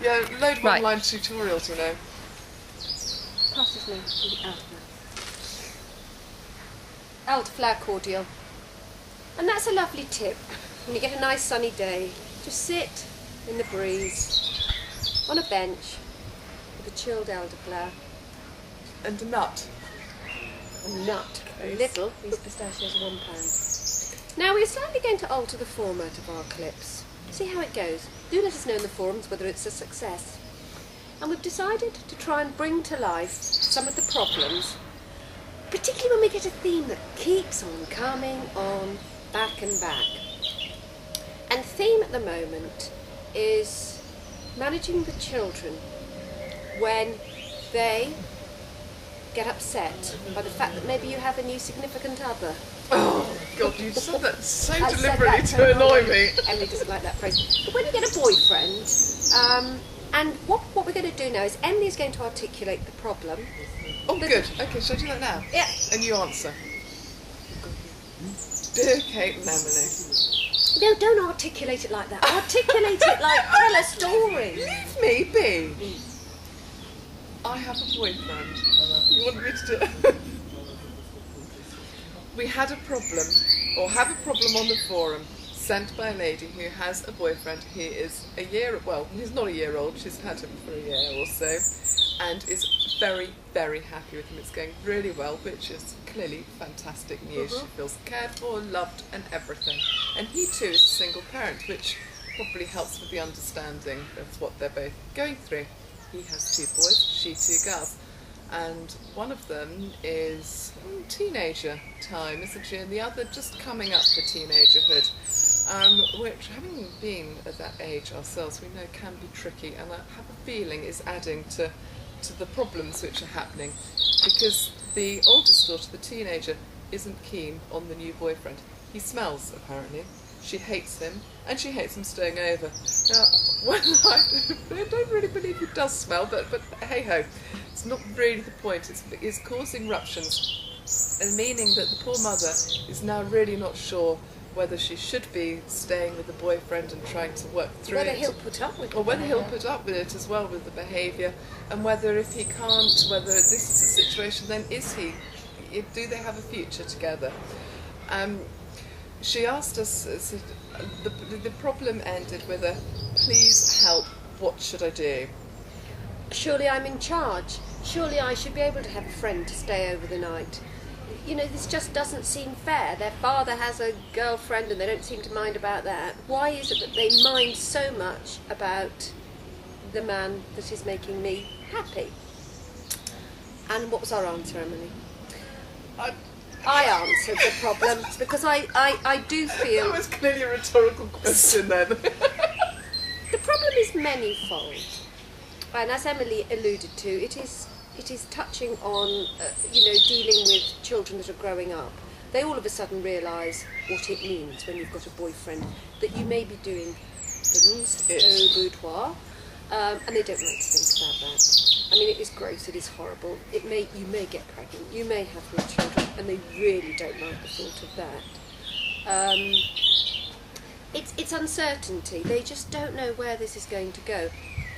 Yeah, load of Right. online tutorials, you know. Passes me elderflower cordial. And that's a lovely tip. When you get a nice sunny day, just sit in the breeze on a bench with a chilled elderflower. And a nut. A nut. A little. These pistachios are £1. Now we're slightly going to alter the format of our clips. See how it goes. Do let us know in the forums whether it's a success. And we've decided to try and bring to life some of the problems, particularly when we get a theme that keeps on coming on back and back. And the theme at the moment is managing the children when they get upset by the fact that maybe you have a new significant other. Oh, God, you said that so I said deliberately that to annoy me. Emily doesn't like that phrase. But when you get a boyfriend, and what we're going to do now is Emily is going to articulate the problem. Oh, good. Okay, shall I do that now? Yeah. And you answer. Dear Kate and Emily. No, don't articulate it like that. Articulate it like tell a story. Leave me be. I have a boyfriend. You want me to do it? We had a problem, or have a problem on the forum, sent by a lady who has a boyfriend. He is he's not a year old, she's had him for a year or so, and is very, very happy with him. It's going really well, which is clearly fantastic news. She feels cared for, loved, and everything. And he too is a single parent, which probably helps with the understanding of what they're both going through. He has 2 boys, she 2 girls. And one of them is teenager time, isn't she? And the other just coming up for teenagerhood, which, having been at that age ourselves, we know can be tricky, and I have a feeling is adding to the problems which are happening, because the oldest daughter, the teenager, isn't keen on the new boyfriend. He smells, apparently. She hates him, and she hates him staying over. Now, I don't really believe he does smell, but hey-ho, it's not really the point. It's causing ruptions, and meaning that the poor mother is now really not sure whether she should be staying with the boyfriend and trying to work through Whether it. he'll put up with it. Or whether he'll put up with it as well, with the behaviour, and whether if he can't, whether this is a situation, then do they have a future together? She asked us, the problem ended with a, please help, what should I do? Surely I'm in charge. Surely I should be able to have a friend to stay over the night. You know, this just doesn't seem fair. Their father has a girlfriend and they don't seem to mind about that. Why is it that they mind so much about the man that is making me happy? And what was our answer, Emily? I answered the problem because I do feel... That was clearly a rhetorical question then. The problem is manifold. And as Emily alluded to, it is touching on, dealing with children that are growing up. They all of a sudden realise what it means when you've got a boyfriend, that you may be doing things au boudoir, and they don't like to think about that. I mean, it is gross, it is horrible. You may get pregnant, you may have your children, and they really don't like the thought of that. It's uncertainty. They just don't know where this is going to go.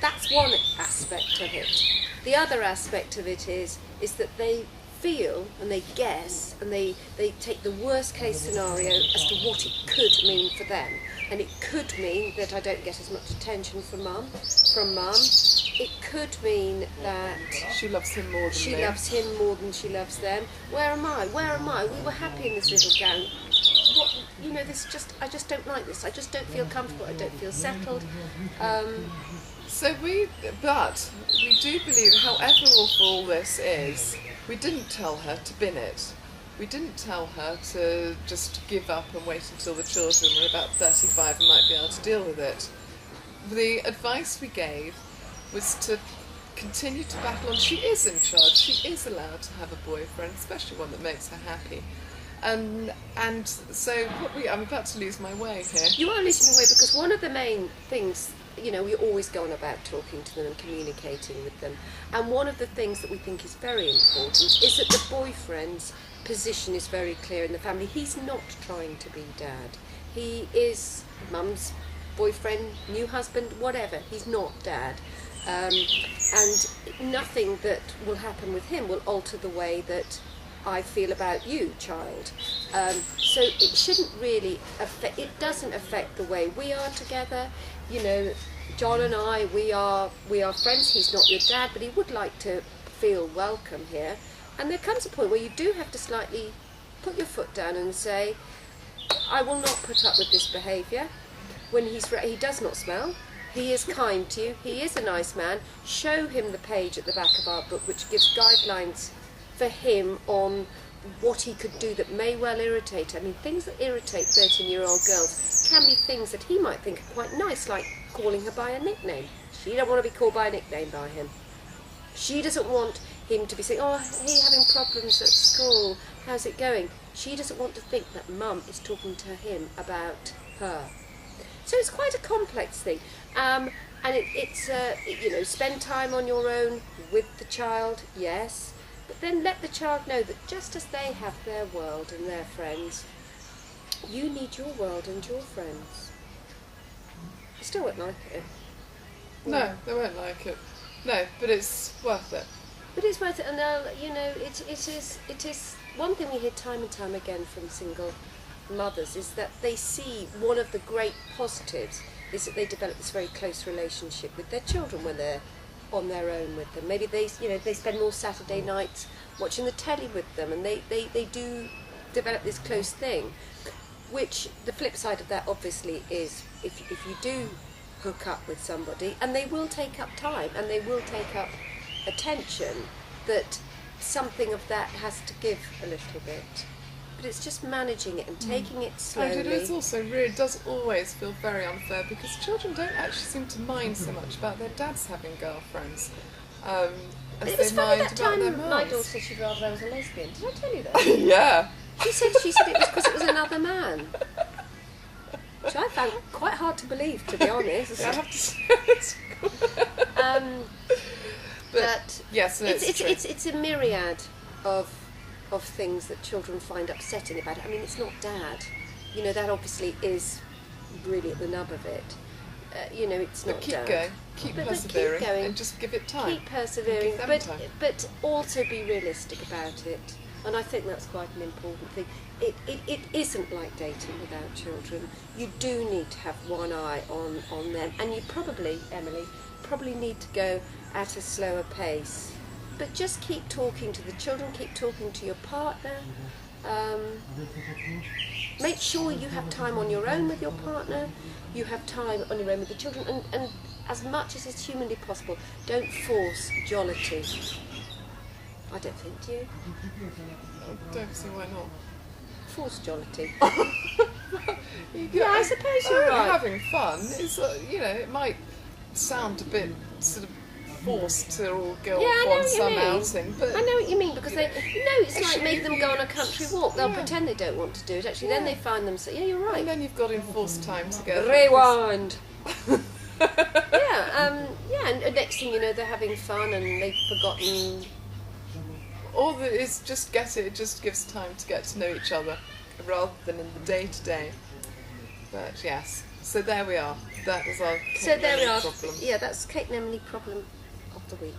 That's one aspect of it. The other aspect of it is that they feel and they guess and they take the worst case scenario as to what it could mean for them. And it could mean that I don't get as much attention from mum. It could mean that she loves him more than she loves him more than she loves them. Where am I? We were happy in this little gang. I just don't like this. I just don't feel comfortable. I don't feel settled. But we do believe, however awful all this is, we didn't tell her to bin it. We didn't tell her to just give up and wait until the children were about 35 and might be able to deal with it. The advice we gave was to continue to battle on. She is in charge. She is allowed to have a boyfriend, especially one that makes her happy. And so I'm about to lose my way here. You are losing your way because one of the main things, we always go on about talking to them and communicating with them. And one of the things that we think is very important is that the boyfriend's position is very clear in the family. He's not trying to be dad. He is mum's boyfriend, new husband, whatever. He's not Dad. And nothing that will happen with him will alter the way that I feel about you, child. So it shouldn't really affect, it doesn't affect the way we are together. You know, John and I, we are friends. He's not your dad, but he would like to feel welcome here. And there comes a point where you do have to slightly put your foot down and say, I will not put up with this behaviour. When he does not smell, he is kind to you, he is a nice man. Show him the page at the back of our book which gives guidelines for him on what he could do that may well irritate. I mean, things that irritate 13-year-old girls can be things that he might think are quite nice, like calling her by a nickname. She don't want to be called by a nickname by him. She doesn't want him to be saying, oh, hey, having problems at school, how's it going? She doesn't want to think that Mum is talking to him about her. So it's quite a complex thing. And it's you know, spend time on your own with the child, yes, but then let the child know that just as they have their world and their friends, you need your world and your friends. I still won't like it. No, they won't like it. No, but it's worth it. But it's worth it, and you know, it is one thing we hear time and time again from single mothers is that they see one of the great positives is that they develop this very close relationship with their children when they're on their own with them. Maybe they spend more Saturday nights watching the telly with them, and they do develop this close thing. Which the flip side of that obviously is if you do hook up with somebody, and they will take up time and they will take up attention, that something of that has to give a little bit. But it's just managing it and taking it slowly. And it is also really does always feel very unfair because children don't actually seem to mind so much about their dads having girlfriends as it was they funny mind that about time their my mums. daughter said she'd rather I was a lesbian. Did I tell you that? Yeah. She said it was because it was another man. Which I found quite hard to believe, to be honest. I have to say it's but yes, no, it's true. It's a myriad of things that children find upsetting about it. I mean, it's not Dad. You know, that obviously is really at the nub of it. You know, it's not keep Dad. going, keep persevering, keep going, and just give it time. Keep persevering, Give them but time. but also be realistic about it. And I think that's quite an important thing. It isn't like dating without children. You do need to have one eye on them, and you probably, Emily, need to go at a slower pace. But just keep talking to the children, keep talking to your partner. Make sure you have time on your own with your partner, you have time on your own with the children, and as much as is humanly possible, don't force jollity. I don't think, do you? I don't see why not. Force jollity. Yeah, I suppose you're right. Having fun is, you know, it might sound a bit sort of forced to all go off on some outing, but I know what you mean, because it's like making them go on a country walk. They'll Yeah. pretend they don't want to do it. Actually, then they find themselves. Yeah, you're right. and then you've got enforced time together. Rewind. And next thing you know, they're having fun and they've forgotten. Or it's just it just gives time to get to know each other rather than in the day-to-day. But yes, so there we are. That was our Kate So there we Rennie are. problem. Yeah, that's Kate and Emily problem of the week.